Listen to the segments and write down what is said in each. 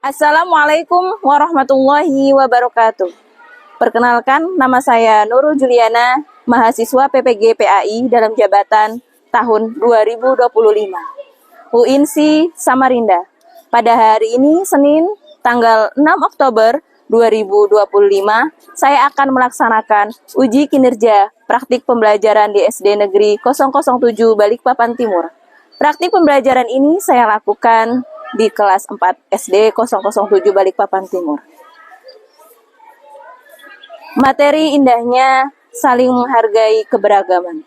Assalamualaikum warahmatullahi wabarakatuh. Perkenalkan, nama saya Nurul Juliana, mahasiswa PPG PAI dalam jabatan tahun 2025. UINSI Samarinda. Pada hari ini, Senin, tanggal 6 Oktober 2025, saya akan melaksanakan uji kinerja praktik pembelajaran di SD Negeri 007 Balikpapan Timur. Praktik pembelajaran ini saya lakukan di kelas 4 SD 007 Balikpapan Timur. Materi indahnya saling menghargai keberagaman.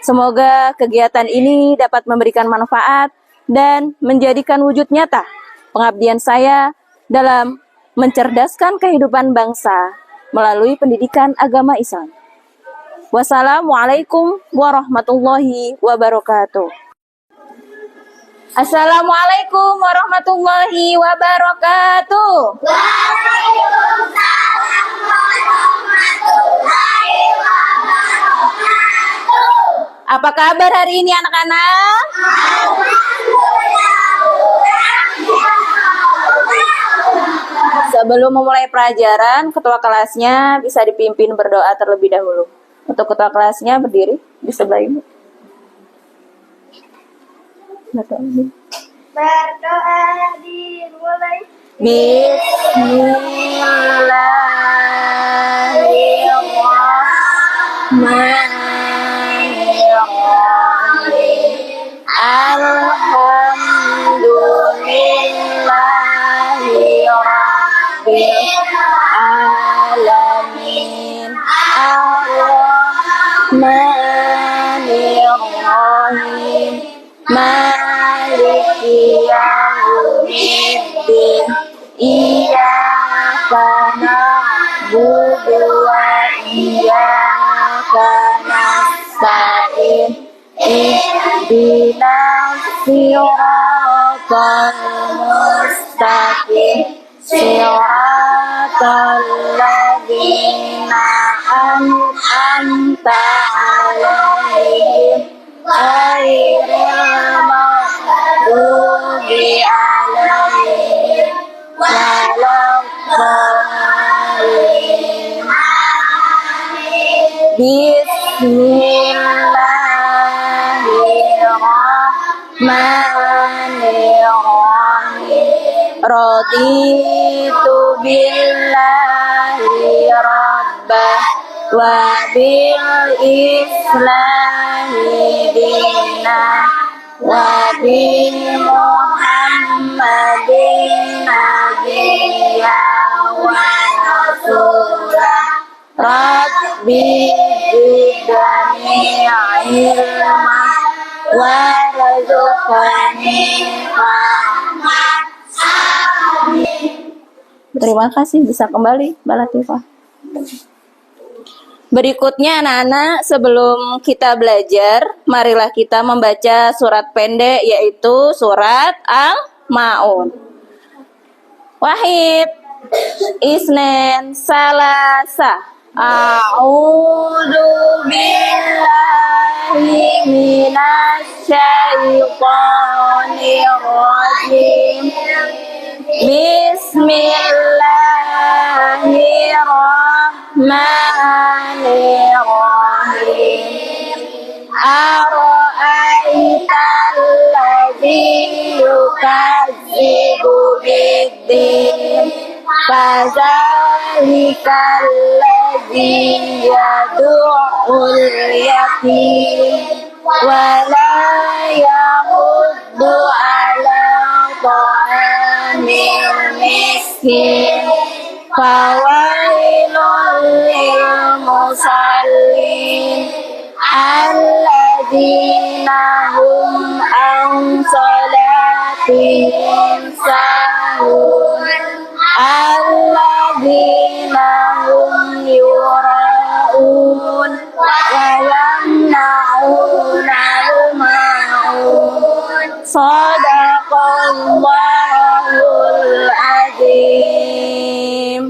Semoga kegiatan ini dapat memberikan manfaat dan menjadikan wujud nyata pengabdian saya dalam mencerdaskan kehidupan bangsa melalui pendidikan agama Islam. Wassalamualaikum warahmatullahi wabarakatuh. Assalamualaikum warahmatullahi wabarakatuh. Waalaikumsalam warahmatullahi wabarakatuh. Apa kabar hari ini anak-anak? Sebelum memulai pelajaran, ketua kelasnya bisa dipimpin berdoa terlebih dahulu. Untuk ketua kelasnya berdiri di sebelah ibu. Berdoa dimulai. Bismillahirrahmanirrahim. Alhamdulillahi rabbil alamin. Ar-Rahmanirrahim. Maliki yaumiddin. Iyyaka na'budu wa iyyaka nasta'in. Ihdinas siratal mustaqim. Siratal ladzina an'amta 'alaihim ghairil maghdubi 'alaihim waladdallin. Bismillahirrahmanirrahim. Raditu billahi rabbah wa bil islami dinah wa bi Muhammadin nabiyya wa rasulah. Rabbi zidni ilma warzuqni fahma. Terima kasih, bisa kembali Mbak Latifah. Berikutnya anak-anak, sebelum kita belajar, marilah kita membaca surat pendek, yaitu surat Al-Ma'un. Wahid, Isnen, Salasa. A'udzu billahi minasyaitonir rajim. Bismillahirrahmanirrahim. Ara'aital ladzi yukadzibu biddin. Fadzalikal ladzi yad'ul yatim wa la yahuddu 'ala ta'amil miskin. Fawailul lil musallin alladzina hum an salatihim sahun alladzina hum yura'un wa yamna'una al-ma'un. Shadaqallahul azim.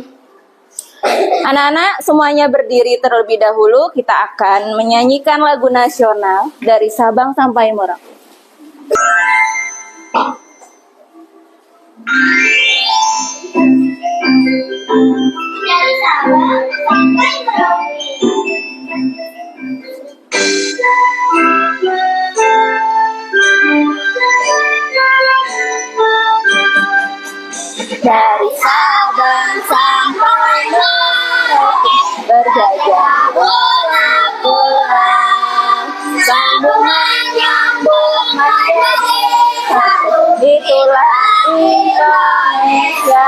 Anak-anak semuanya berdiri terlebih dahulu. Kita akan menyanyikan lagu nasional dari Sabang sampai Merauke. dari Sabang sampai Merauke berjajah pulang-pulang, sambungan nyambung menjadi satu. Itulah Indonesia,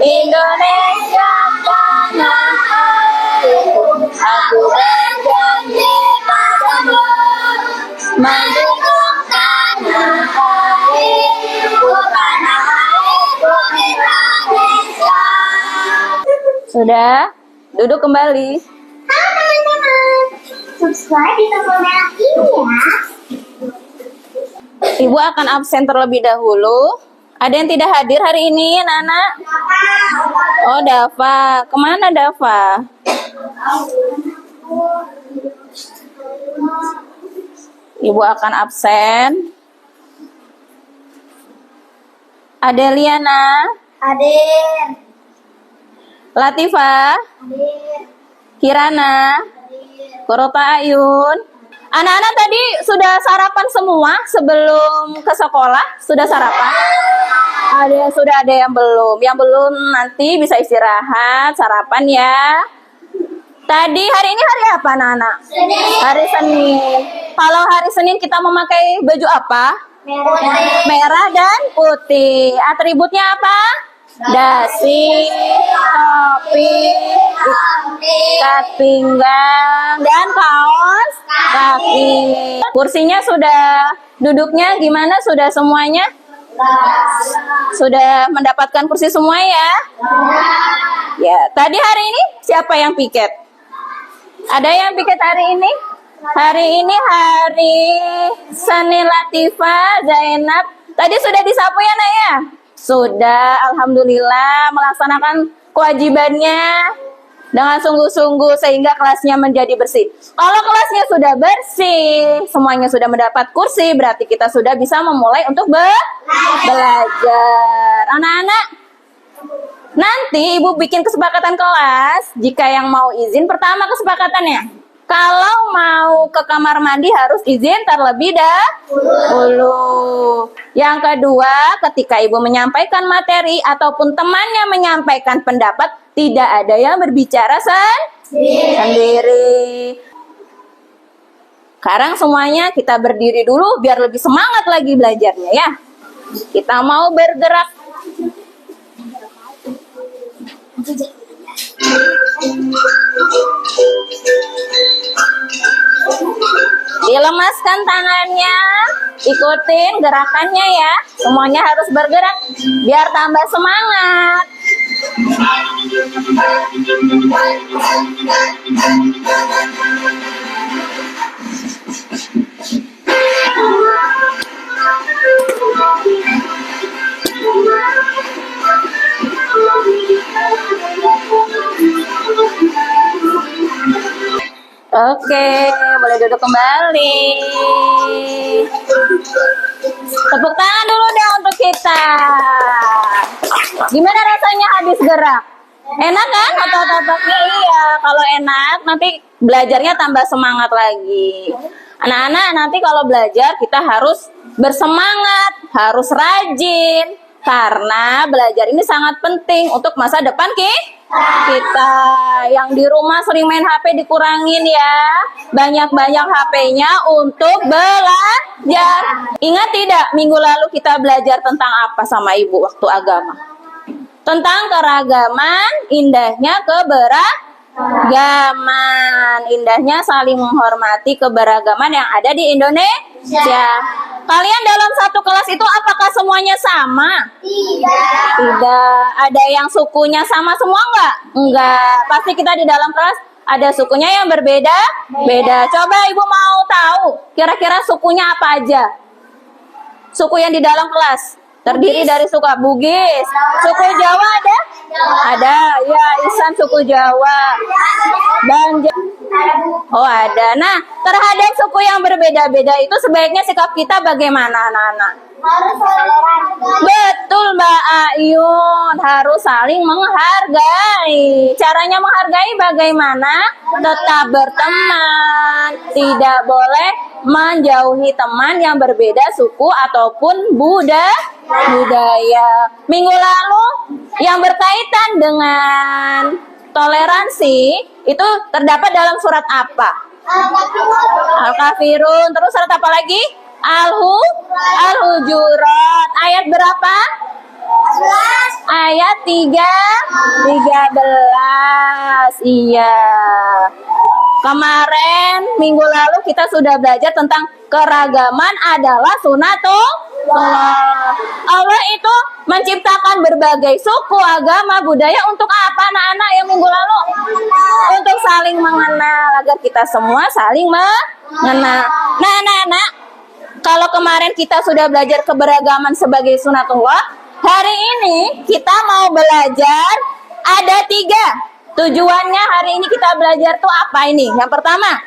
Indonesia tanah airku. Aku berjanji padamu mendukung tanah airku, tanah airku Indonesia. Sudah, duduk kembali. Halo teman-teman, subscribe di tombol merah ini ya. Ibu akan absen terlebih dahulu. Ada yang tidak hadir hari ini, anak-anak? Oh, Dava. Kemana Dava? Ibu akan absen. Adeliana, Hadir. Latifah, Hadir. Kirana, Hadir. Korota Ayun. Anak-anak tadi sudah sarapan semua sebelum ke sekolah? Sudah sarapan? Sudah ada yang belum. Yang belum nanti bisa istirahat, sarapan ya. Tadi hari ini hari apa, anak-anak? Hari Senin. Kalau hari Senin kita memakai baju apa? Merah dan putih. Atributnya apa? Dasi, topi, ikat pinggang, dan kaos kaki. Kursinya sudah, duduknya gimana? Sudah semuanya? Sudah mendapatkan kursi semua ya? Ya, tadi hari ini siapa yang piket? Ada yang piket hari ini? Hari ini hari Senin. Latifah, Zainab. Tadi sudah disapu ya, Nak ya? Sudah, alhamdulillah melaksanakan kewajibannya dengan sungguh-sungguh sehingga kelasnya menjadi bersih. Kalau kelasnya sudah bersih, semuanya sudah mendapat kursi, berarti kita sudah bisa memulai untuk belajar. Anak-anak, nanti Ibu bikin kesepakatan kelas. Jika yang mau izin, pertama kesepakatannya, kalau mau ke kamar mandi harus izin terlebih dahulu. Yang kedua, ketika Ibu menyampaikan materi ataupun temannya menyampaikan pendapat, tidak ada yang berbicara sendiri. Sekarang semuanya kita berdiri dulu biar lebih semangat lagi belajarnya ya. Kita mau bergerak. Dilemaskan tangannya, ikutin gerakannya ya. Semuanya harus bergerak biar tambah semangat. Oke, boleh duduk kembali. Tepuk tangan dulu deh untuk kita. Gimana rasanya habis gerak? Enak kan otot-ototnya? Iya, kalau enak nanti belajarnya tambah semangat lagi. Anak-anak nanti kalau belajar kita harus bersemangat, harus rajin. Karena belajar ini sangat penting untuk masa depan kita. Yang di rumah sering main HP dikurangin ya. Banyak-banyak HP-nya untuk belajar. Ingat tidak minggu lalu kita belajar tentang apa sama Ibu waktu agama? Tentang keragaman, indahnya keberagaman. Indahnya saling menghormati keberagaman yang ada di Indonesia. Kalian dalam satu kelas itu apakah semuanya sama? Tidak. Ada yang sukunya sama semua enggak? Enggak. Pasti kita di dalam kelas ada sukunya yang berbeda-beda. Coba Ibu mau tahu kira-kira sukunya apa aja? Suku yang di dalam kelas terdiri dari suku Bugis. Suku Jawa ada? Ada. Ya, Isan suku Jawa. Banjar. Oh, ada. Nah, terhadap suku yang berbeda-beda itu sebaiknya sikap kita bagaimana, anak-anak? Harus toleran. Betul, Mbak Ayun. harus saling menghargai. Caranya menghargai bagaimana? Tetap berteman, tidak boleh menjauhi teman yang berbeda suku ataupun budaya. Minggu lalu yang berkaitan dengan toleransi itu terdapat dalam surat apa? Al-Kafirun. Terus surat apa lagi? Al-Hujurat. Ayat berapa? Ayat 13. Iya. Kemarin minggu lalu kita sudah belajar tentang keragaman adalah sunatullah. Allah itu menciptakan berbagai suku, agama, budaya untuk apa anak-anak yang minggu lalu? Untuk saling mengenal, agar kita semua saling mengenal. Nah anak-anak, kalau kemarin kita sudah belajar keberagaman sebagai sunatullah, hari ini kita mau belajar ada 3. Tujuannya hari ini kita belajar tuh apa ini? Yang pertama,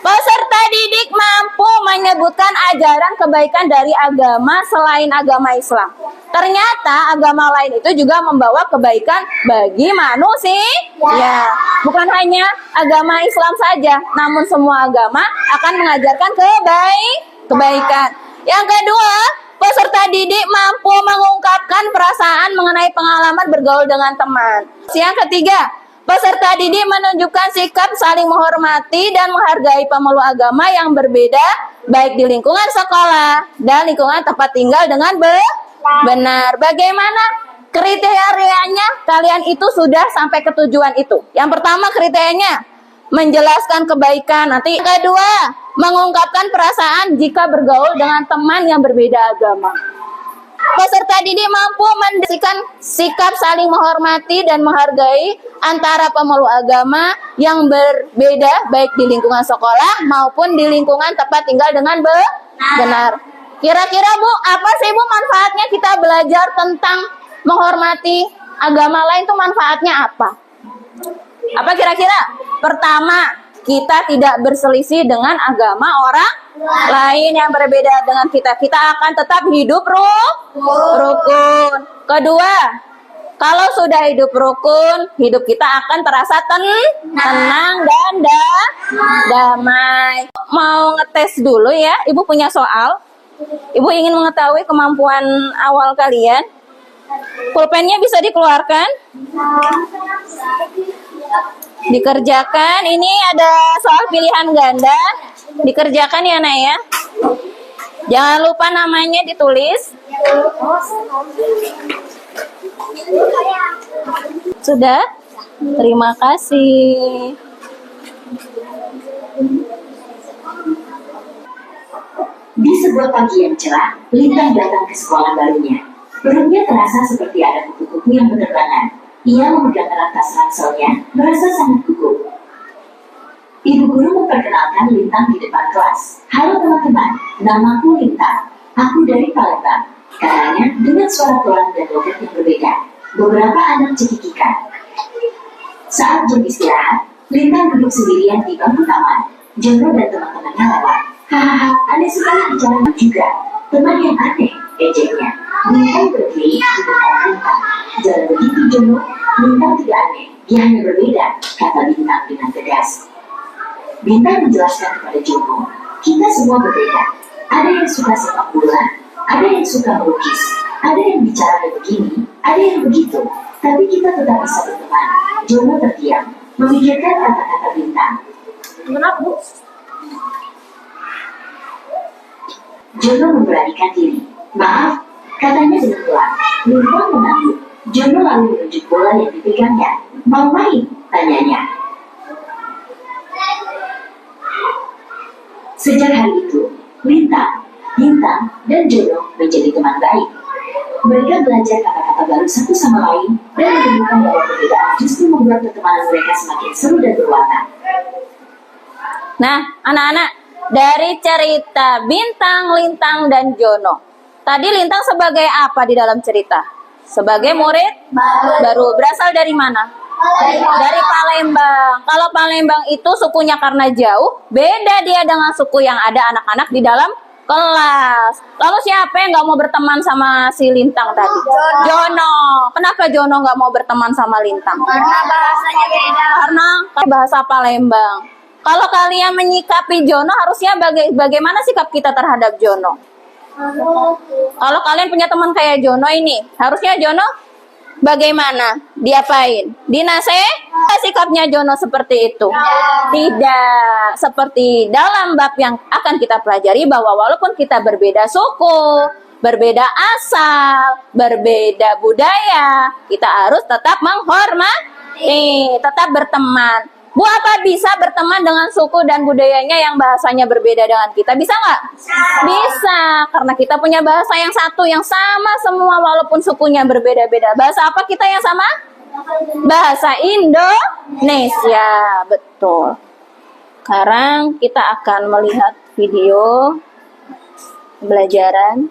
peserta didik mampu menyebutkan ajaran kebaikan dari agama selain agama Islam. Ternyata agama lain itu juga membawa kebaikan bagi manusia. Ya, bukan hanya agama Islam saja, namun semua agama akan mengajarkan kebaikan. Yang kedua, peserta didik mampu mengungkapkan perasaan mengenai pengalaman bergaul dengan teman. Yang ketiga, peserta didik menunjukkan sikap saling menghormati dan menghargai pemeluk agama yang berbeda, baik di lingkungan sekolah dan lingkungan tempat tinggal dengan benar. Bagaimana kriterianya? Kalian itu sudah sampai ke tujuan itu. Yang pertama kriterianya, menjelaskan kebaikan. Nanti yang kedua, mengungkapkan perasaan jika bergaul dengan teman yang berbeda agama. Peserta didik mampu mendeskripsikan sikap saling menghormati dan menghargai antara pemeluk agama yang berbeda baik di lingkungan sekolah maupun di lingkungan tempat tinggal dengan benar. Kira-kira Bu, apa sih Bu manfaatnya kita belajar tentang menghormati agama lain itu manfaatnya apa? Apa kira-kira? Pertama, kita tidak berselisih dengan agama orang lain yang berbeda dengan kita. Kita akan tetap hidup rukun. Kedua, kalau sudah hidup rukun, hidup kita akan terasa tenang dan damai. Mau ngetes dulu ya, Ibu punya soal. Ibu ingin mengetahui kemampuan awal kalian. Pulpennya bisa dikeluarkan. Dikerjakan. Ini ada soal pilihan ganda. Dikerjakan ya Nak ya. Jangan lupa namanya ditulis. Sudah? Terima kasih. Di sebuah pagi yang cerah, Lintang datang ke sekolah barunya. Perutnya terasa seperti ada kuku-kuku yang berterbangan. Ia memegang erat tas ranselnya, merasa sangat gugup. Ibu guru memperkenalkan Lintang di depan kelas. "Halo teman-teman, namaku Lintang. Aku dari Palembang," katanya dengan suara pelan dan logat yang berbeda. Beberapa anak cekikikan. Saat jam istirahat, Lintang duduk sendirian di bangku taman. Jono dan teman-temannya lewat. "Hahaha, aneh sekali bicara juga. Teman yang aneh," ejeknya. Lintang berdiri di depan Lintang. "Jangan begitu Jono, Lintang tidak aneh, dia hanya berbeda," kata Lintang dengan tegas. Lintang menjelaskan kepada Jono, "Kita semua berbeda. Ada yang suka sepak bola, ada yang suka melukis, ada yang bicara begini, ada yang begitu. Tapi kita tetap bisa berteman." Jono terdiam, memikirkan kata-kata Lintang. Kenapa Bu? Jono memberanikan diri. "Maaf," katanya dengan pelan. Lintang mengangguk. Jono lalu menunjuk bola yang dipegangnya. "Mau main?" tanyanya. Sejak hari itu, Lintang, Bintang, dan Jono menjadi teman baik. Mereka belajar kata-kata baru satu sama lain dan menemukan bahwa perbedaan justru membuat pertemanan mereka semakin seru dan berwarna. Nah, anak-anak, dari cerita Bintang, Lintang, dan Jono. Tadi Lintang sebagai apa di dalam cerita? Sebagai murid baru. Berasal dari mana? Dari Palembang. Kalau Palembang itu sukunya karena jauh, beda dia dengan suku yang ada anak-anak di dalam kelas. Lalu siapa yang nggak mau berteman sama si Lintang tadi? Jono. Kenapa Kenapa Jono nggak mau berteman sama Lintang? Karena bahasanya beda. Karena bahasa Palembang. Kalau kalian menyikapi Jono, harusnya bagaimana sikap kita terhadap Jono? Kalau kalian punya teman kayak Jono ini, harusnya Jono bagaimana? Diapain? Sikapnya Jono seperti itu? Tidak. Seperti dalam bab yang akan kita pelajari bahwa walaupun kita berbeda suku, berbeda asal, berbeda budaya, kita harus tetap menghormati, tetap berteman. Bu, apa bisa berteman dengan suku dan budayanya yang bahasanya berbeda dengan kita? Bisa nggak? Bisa, karena kita punya bahasa yang satu, yang sama semua walaupun sukunya berbeda-beda. Bahasa apa kita yang sama? Bahasa Indonesia, betul. Sekarang kita akan melihat video pembelajaran.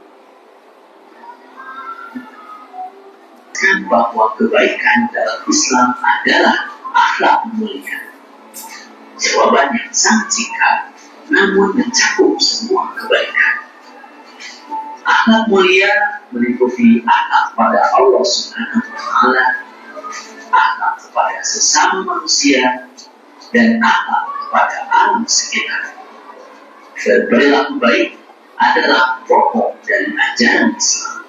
Bahwa kebaikan dalam Islam adalah akhlak mulia. Jawaban yang sangat singkat, namun mencakup semua kebaikan. Akhlak mulia meliputi akhlak pada Allah Subhanahu wa Ta'ala, akhlak kepada sesama manusia, dan akhlak kepada alam sekitar. Berperilaku baik adalah pokok dari ajaran Islam.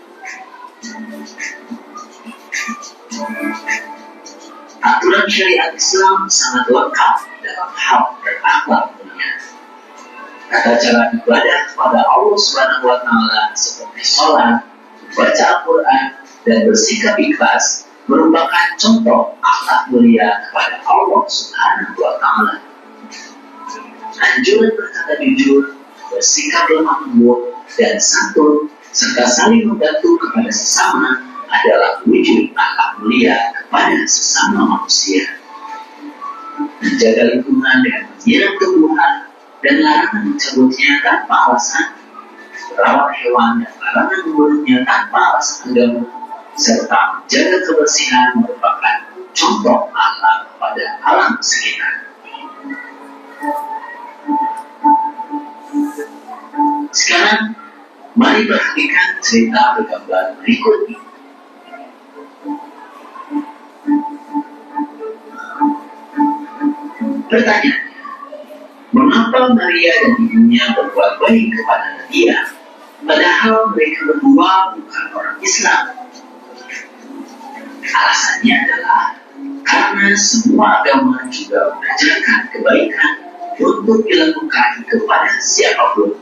Aturan syariat Islam sangat lengkap dalam hal berakhlak mulia. Tata cara ibadah kepada Allah Subhanahu wa Ta'ala seperti sholat, membaca Al-Quran, dan bersikap ikhlas merupakan contoh akhlak mulia kepada Allah Subhanahu wa Ta'ala. Anjuran berkata jujur, bersikap lemah lembut dan santun, serta saling membantu kepada sesama adalah wujud akhlak mulia kepada sesama manusia. Menjaga lingkungan dengan menyiram tumbuhan dan larangan mencabutnya tanpa alasan, merawat hewan dan larangan membunuhnya tanpa alasan agama, serta menjaga kebersihan merupakan contoh akhlak pada alam sekitar. Sekarang, mari perhatikan cerita bergambar berikut ini. Pertanyaannya, mengapa Maria dan ibunya berbuat baik kepada Nadia, padahal mereka berdua bukan orang Islam? Alasannya adalah karena semua agama juga mengajarkan kebaikan untuk dilakukan kepada siapapun.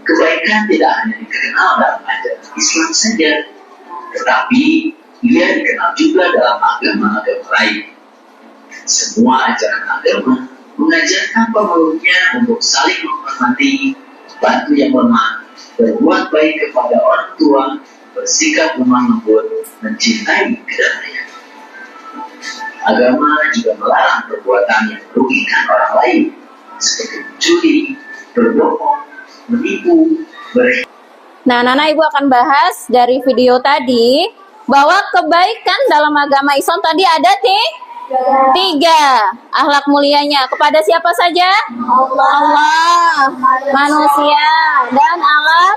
Kebaikan tidak hanya dikenal dalam ajaran Islam saja, tetapi ia dikenal juga dalam agama-agama lain. Semua ajaran agama mengajarkan pemeluknya untuk saling menghormati, membantu yang lemah, berbuat baik kepada orang tua, bersikap lemah lembut, mencintai kedamaian. Agama juga melarang perbuatan yang merugikan orang lain, seperti mencuri, berbohong, menipu, Nah, Nana Ibu akan bahas dari video tadi bahwa kebaikan dalam agama Islam tadi ada tiga akhlak mulianya. Kepada siapa saja? Allah, manusia, dan alam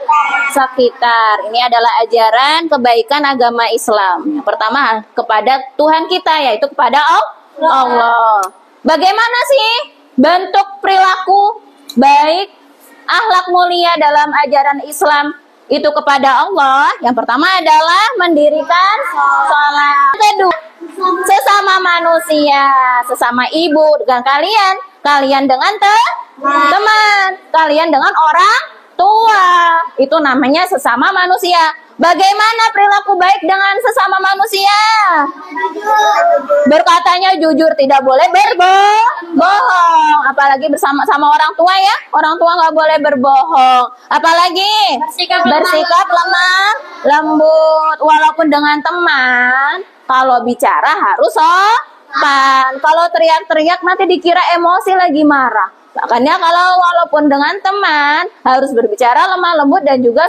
sekitar. Ini adalah ajaran kebaikan agama Islam. Yang pertama, kepada Tuhan kita, yaitu kepada Allah. Bagaimana sih bentuk perilaku baik akhlak mulia dalam ajaran Islam itu kepada Allah? Yang pertama adalah mendirikan sholat. Kedua, sesama manusia, sesama ibu dengan kalian dengan teman, kalian dengan orang tua. Itu namanya sesama manusia. Bagaimana perilaku baik dengan sesama manusia? Berkatanya jujur, tidak boleh berbohong. Apalagi bersama orang tua ya. Orang tua nggak boleh berbohong. Apalagi bersikap lemah lembut. Walaupun dengan teman, kalau bicara harus sopan. Kalau teriak-teriak nanti dikira emosi lagi marah. Makanya kalau walaupun dengan teman harus berbicara lemah lembut dan juga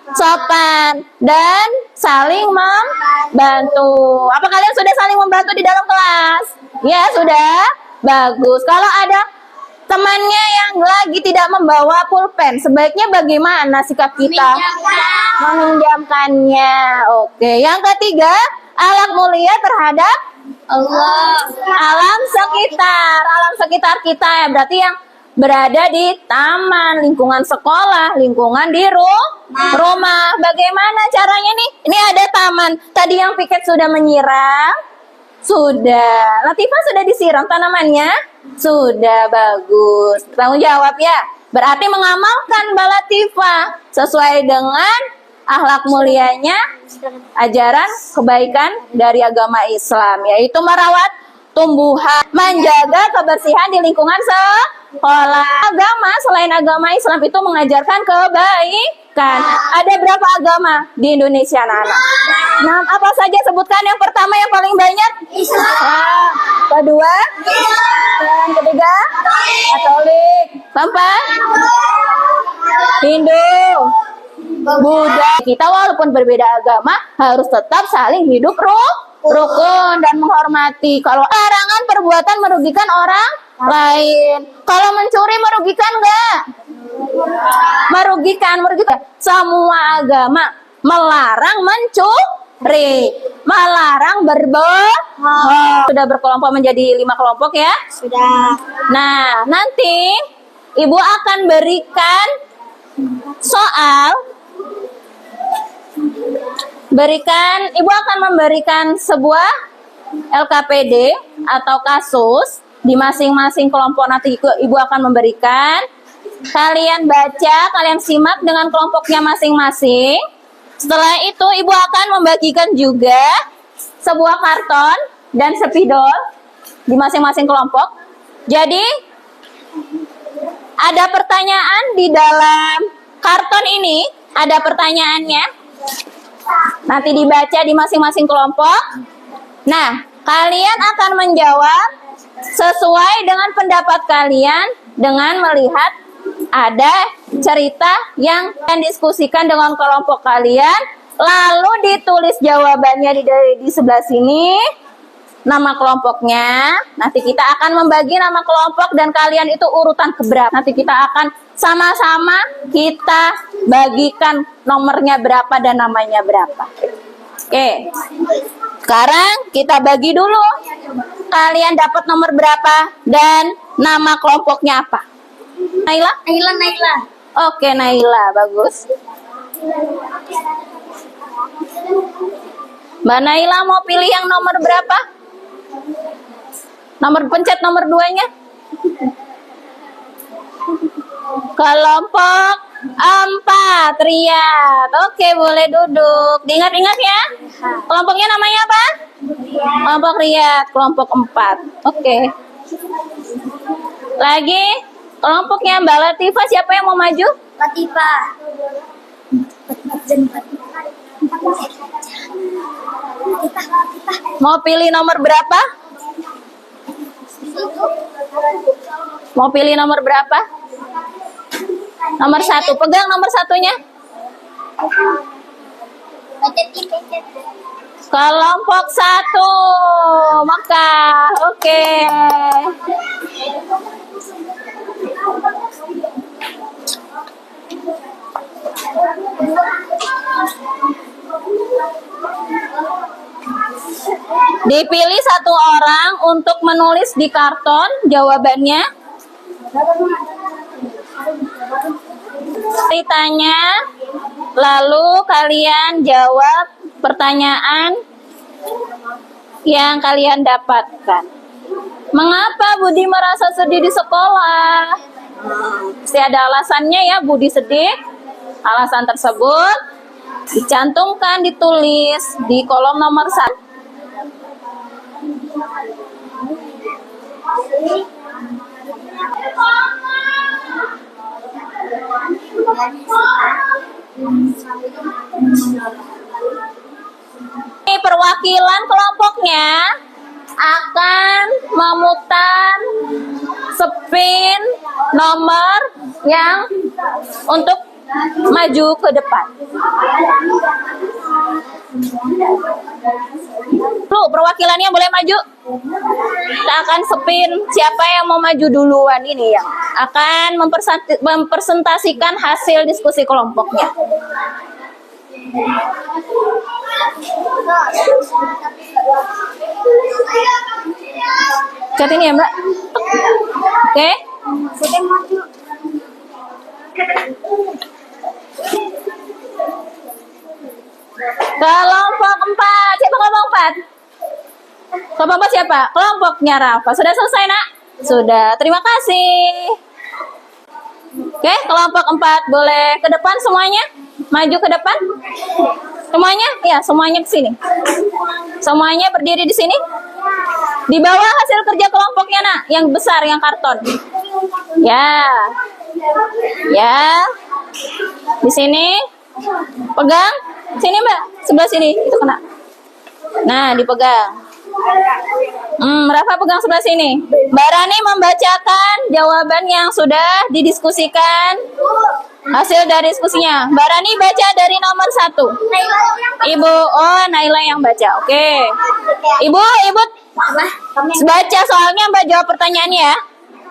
sopan dan saling membantu. Apa kalian sudah saling membantu di dalam kelas? Ya, sudah. Bagus. Kalau ada Temannya yang lagi tidak membawa pulpen, sebaiknya bagaimana sikap kita? Meminjamkannya. Oke, yang ketiga, akhlak mulia terhadap Allah. alam sekitar kita ya, berarti yang berada di taman, lingkungan sekolah, lingkungan di rumah. Bagaimana caranya nih? Ini ada taman. Tadi yang piket sudah menyiram. Sudah. Latifah sudah disiram tanamannya? Sudah, bagus. Tanggung jawab ya. Berarti mengamalkan Mbak Latifah sesuai dengan akhlak mulianya ajaran kebaikan dari agama Islam, yaitu merawat tumbuhan, menjaga kebersihan di lingkungan sekolah. Agama selain agama Islam itu mengajarkan kebaikan. Ada berapa agama di Indonesia, anak-anak? Nah, apa saja sebutkan yang pertama yang paling banyak? Islam. Kedua? Dan ketiga? Katolik. Keempat? Hindu. Buddha. Kita walaupun berbeda agama harus tetap saling hidup rukun dan menghormati. Kalau larangan perbuatan merugikan orang lain. Kalau mencuri merugikan enggak? Merugikan. Semua agama melarang mencuri, melarang berbohong. Sudah berkelompok menjadi 5 kelompok ya? Sudah. Nah, nanti Ibu akan berikan soal. Ibu akan memberikan sebuah LKPD atau kasus di masing-masing kelompok. Nanti Ibu akan memberikan. Kalian baca, kalian simak dengan kelompoknya masing-masing. Setelah itu Ibu akan membagikan juga sebuah karton dan spidol di masing-masing kelompok. Jadi ada pertanyaan di dalam karton ini, ada pertanyaannya. Nanti dibaca di masing-masing kelompok. Nah, kalian akan menjawab sesuai dengan pendapat kalian dengan melihat ada cerita yang kalian diskusikan dengan kelompok kalian, lalu ditulis jawabannya di sebelah sini, nama kelompoknya. Nanti kita akan membagi nama kelompok dan kalian itu urutan keberapa. Nanti kita akan sama-sama kita bagikan nomornya berapa dan namanya berapa. Oke. Sekarang kita bagi dulu. Kalian dapat nomor berapa dan nama kelompoknya apa? Naila? Naila. Oke, Naila, bagus. Mbak Naila mau pilih yang nomor berapa? Pencet nomor 2-nya. Kelompok 4, Riyad. Oke, boleh duduk. Diingat-ingat ya. Kelompoknya namanya apa? Kelompok Riyad, kelompok 4. Oke. Lagi, kelompoknya Mbak Latifah, siapa yang mau maju? Latifah. Mau pilih nomor berapa? Mau pilih nomor berapa? Nomor 1. Pegang nomor 1-nya. Kelompok 1. Maka, oke. Dipilih 1 orang untuk menulis di karton jawabannya. Ditanya, lalu kalian jawab pertanyaan yang kalian dapatkan. Mengapa Budi merasa sedih di sekolah? Pasti ada alasannya ya, Budi sedih. Alasan tersebut dicantumkan, ditulis di kolom nomor 1. Ini perwakilan kelompoknya akan memutar spin nomor yang untuk maju ke depan. Lu perwakilannya boleh maju. Kita akan spin siapa yang mau maju duluan ini yang akan mempresentasikan hasil diskusi kelompoknya. Cat ini ya Mbak. Oke. Kelompok 4. Siapa kelompok 4? Kelompok 4 siapa? Kelompoknya Rafa. Sudah selesai nak? Sudah. Terima kasih. Oke, kelompok 4 boleh ke depan semuanya? Maju ke depan? Semuanya? Ya, semuanya ke sini. Semuanya berdiri di sini. Di bawah hasil kerja kelompoknya nak, yang besar, yang karton. Ya. Ya. Di sini. Pegang. Sini Mbak, sebelah sini. Itu kena. Nah, dipegang. Rafa pegang sebelah sini. Mbak Rani membacakan jawaban yang sudah didiskusikan. Hasil dari diskusinya. Mbak Rani baca dari nomor 1. Ibu, oh Naila yang baca. Oke. Ibu baca soalnya Mbak jawab pertanyaannya ya.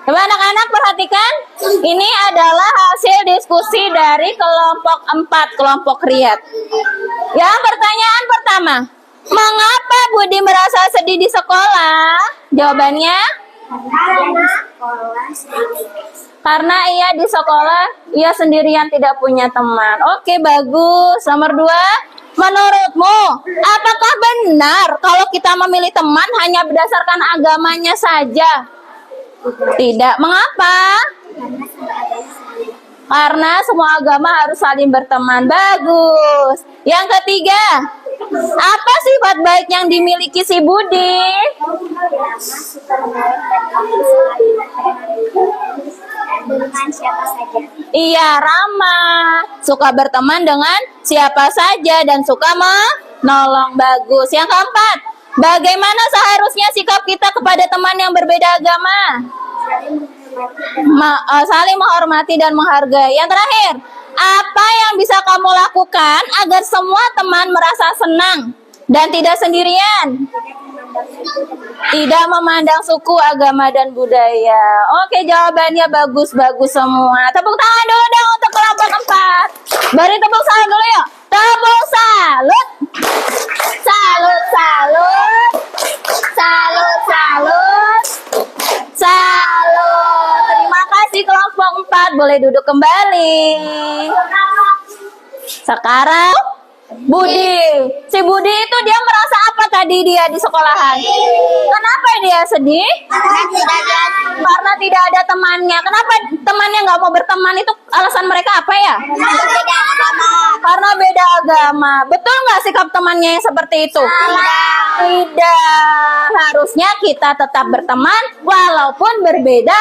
Coba anak-anak perhatikan. Ini adalah hasil diskusi dari kelompok 4, kelompok Riyad. Yang pertanyaan pertama. Mengapa Budi merasa sedih di sekolah? Jawabannya? Karena ia di sekolah, ia sendirian tidak punya teman. Oke, bagus. Nomor 2. Menurutmu, apakah benar kalau kita memilih teman hanya berdasarkan agamanya saja? Tidak. Mengapa? Karena semua agama harus saling berteman. Bagus. Yang ketiga, apa sifat baik yang dimiliki si Budi? Dengan siapa saja. Iya, ramah. Suka berteman dengan siapa saja dan suka menolong. Bagus. Yang keempat, bagaimana seharusnya sikap kita kepada teman yang berbeda agama? Saling menghormati dan menghargai. Yang terakhir, apa yang bisa kamu lakukan agar semua teman merasa senang dan tidak sendirian? Tidak memandang suku, agama, dan budaya. Oke, jawabannya bagus-bagus semua. Tepuk tangan dulu dong untuk kelompok 4. Beri tepuk salut dulu yuk. Tepuk salut. Salut, salut. Salut, salut. Salut. Terima kasih kelompok 4. Boleh duduk kembali. Sekarang Budi. Si Budi itu dia merasa apa tadi dia di sekolahan? Kenapa dia sedih? Karena tidak ada temannya. Kenapa temannya nggak mau berteman itu alasan mereka apa ya? Karena beda agama. Betul nggak sikap temannya yang seperti itu? Tidak. Harusnya kita tetap berteman walaupun berbeda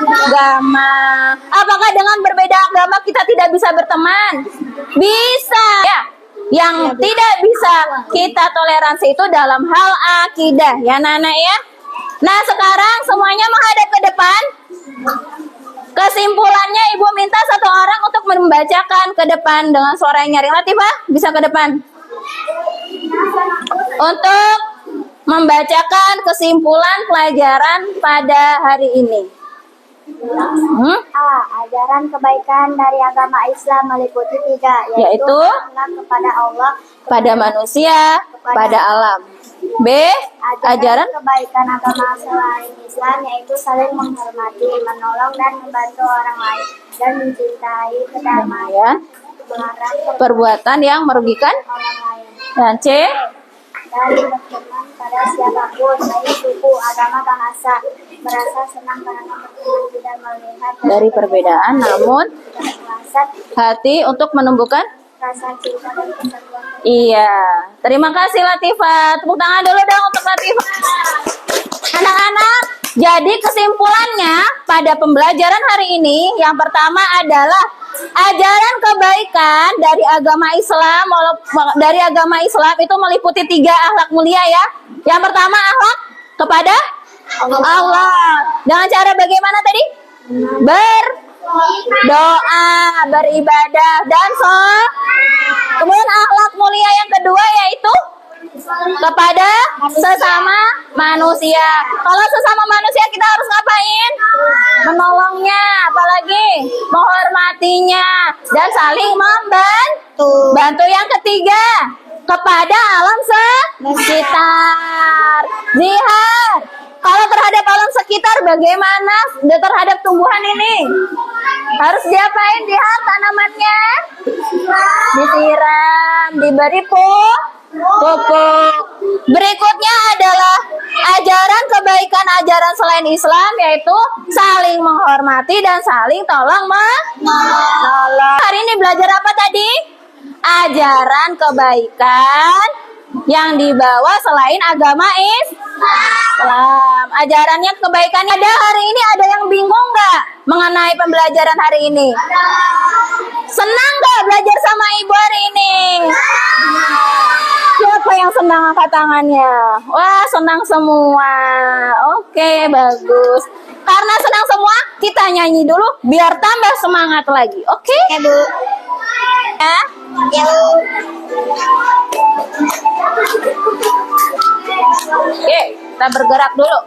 agama. Apakah dengan berbeda agama kita tidak bisa berteman? Bisa. Ya. Yang tidak bisa kita toleransi itu dalam hal akidah. Ya Nana ya. Nah sekarang semuanya menghadap ke depan. Kesimpulannya Ibu minta satu orang untuk membacakan ke depan dengan suara yang nyaring. Latifah bisa ke depan. Untuk membacakan kesimpulan pelajaran pada hari ini. A. Ajaran kebaikan dari agama Islam meliputi 3, yaitu kepada Allah, pada manusia, pada alam. B. Ajaran kebaikan agama selain Islam yaitu saling menghormati, menolong dan membantu orang lain dan mencintai kedamaian, melarang perbuatan yang merugikan orang lain. Dan C. Dan berteman pada siapapun, baik suku, agama, bahasa, merasa senang karena berteman tidak melihat dari perbedaan, namun alasan hati untuk menumbuhkan. rasa cinta dan persatuan. Iya. Terima kasih Latifah. Tepuk tangan dulu dong untuk Latifah. Anak-anak, jadi kesimpulannya pada pembelajaran hari ini yang pertama adalah ajaran kebaikan dari agama Islam. Dari agama Islam itu meliputi 3 akhlak mulia ya. Yang pertama akhlak kepada Allah. Dengan cara bagaimana tadi? Berdoa, beribadah, dan kemudian akhlak mulia yang kedua yaitu kepada sesama manusia. Kalau sesama manusia kita harus ngapain? Menolongnya, apalagi menghormatinya dan saling membantu. Bantu yang ketiga kepada alam sekitar. Zihar. Kalau terhadap alam sekitar bagaimana terhadap tumbuhan ini? Harus diapain Zihar tanamannya? Disiram, diberi pupuk. Berikutnya adalah ajaran kebaikan ajaran selain Islam, yaitu saling menghormati dan saling tolong menolong. Hari ini belajar apa tadi? Ajaran kebaikan yang dibawa selain agama Islam. Ajarannya kebaikan. Ada hari ini ada yang bingung nggak mengenai pembelajaran hari ini? Senang nggak belajar sama ibu hari ini? Siapa yang senang angkat tangannya? Wah, senang semua. Oke, bagus. Karena senang semua, kita nyanyi dulu biar tambah semangat lagi. Oke? Ya, Bu. Ya? Ya. Oke, kita bergerak dulu.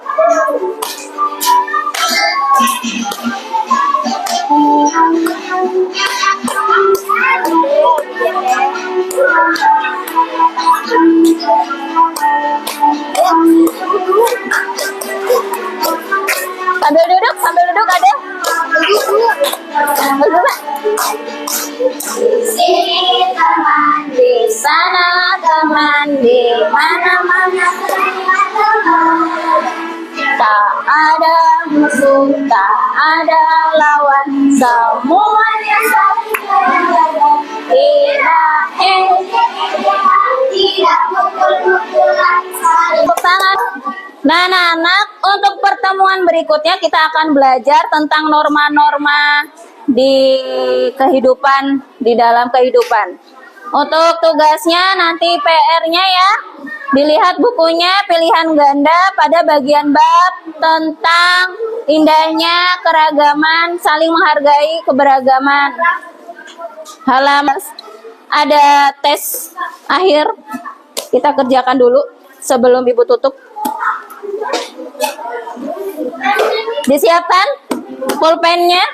Sambil duduk ada. Sambil duduk. Sini teman di sana, teman di mana-mana, teman. Tak ada musuh, tak ada lawan, semuanya saling menjaga. Tidak mukul-mukulan saling. Tepuk tangan. Nah, anak-anak, untuk pertemuan berikutnya kita akan belajar tentang norma-norma di kehidupan, di dalam kehidupan. Untuk tugasnya nanti PR-nya ya, dilihat bukunya pilihan ganda pada bagian bab tentang indahnya keragaman, saling menghargai keberagaman. Halaman ada tes akhir, kita kerjakan dulu sebelum ibu tutup. Disiapkan pulpennya.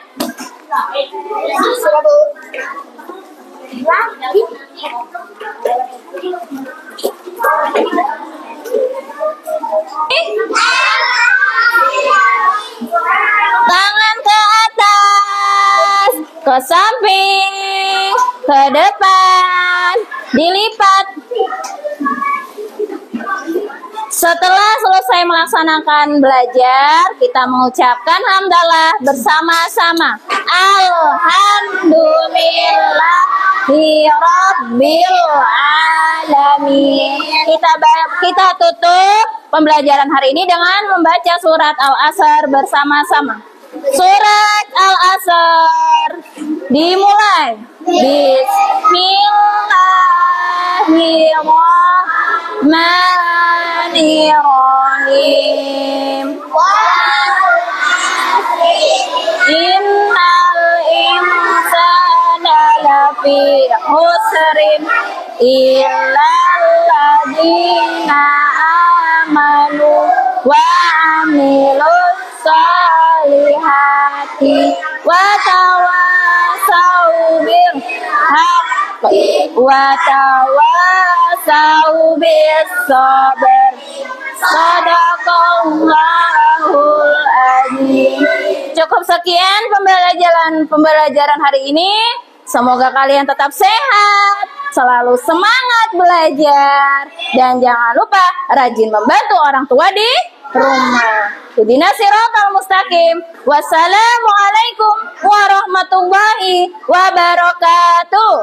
Tangan ke atas, ke samping, ke depan, dilipat. Setelah selesai melaksanakan belajar, kita mengucapkan hamdalah bersama-sama. Alhamdulillahirabbil alamin. Kita tutup pembelajaran hari ini dengan membaca surat Al-Asr bersama-sama. Surat Al-Asr dimulai. Bismillahirrahmanirrahim. Innal insana lafi khusrin illal ladzina amanu wa amilus solihati wa tawasau bil haqqi wa tawasau bis sabr. Sadaqallahul azim. Cukup sekian pembelajaran hari ini. Semoga kalian tetap sehat, selalu semangat belajar, dan jangan lupa rajin membantu orang tua di rumah. Ihdinas siratal mustaqim. Wassalamualaikum warahmatullahi wabarakatuh.